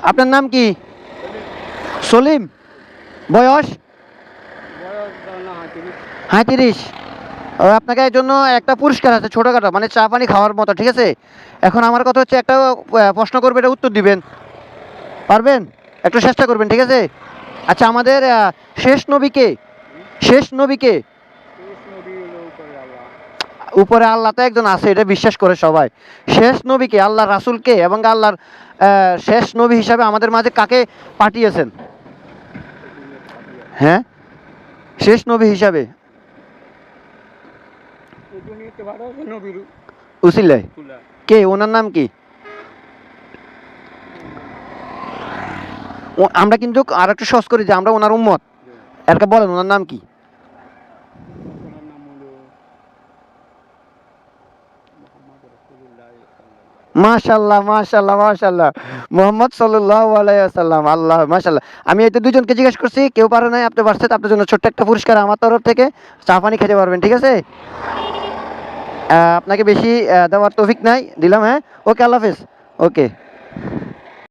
আপনার নাম কি? সলিম। বয়স? 35। আপনাকে এর জন্য একটা পুরস্কার আছে ছোটখাটো, মানে চা পানি খাওয়ার মতো, ঠিক আছে? এখন আমার কথা হচ্ছে একটা প্রশ্ন করবে, এটা উত্তর দিবেন, পারবেন? একটু চেষ্টা করবেন, ঠিক আছে? আচ্ছা, আমাদের শেষ নবী কে? শেষ নবী কে? উপরে আল্লাহ তো একজন আছে, এটা বিশ্বাস করে সবাই। শেষ নবীকে, আল্লাহ রাসূলকে এবং আল্লাহর শেষ নবী হিসাবে আমাদের মাঝে কাকে পাঠিয়েছেন? হ্যাঁ, শেষ নবী হিসাবে উসিলায় কে? ওনার নাম কি? আমরা কিন্তু আর একটু সহজ করি যে আমরা ওনার উম্মত। এরকে বলেন ওনার নাম কি? মাশাআল্লাহ, মাশাআল্লাহ, মাশাআল্লাহ। মুহাম্মদ সাল্লাল্লাহু আলাইহি ওয়াসাল্লাম। আল্লাহ, মাশাআল্লাহ। আমি এই তো দুজনকে জিজ্ঞেস করছি, কেউ পারে নাই, আপনি পারছেন। আপনার জন্য ছোট্ট একটা পুরস্কার আমার তরফ থেকে, চা পানি খেতে পারবেন, ঠিক আছে? আপনাকে বেশি দেওয়ার তৌফিক নাই, দিলাম, হ্যাঁ? ওকে, আল্লাহ হাফেজ। ওকে।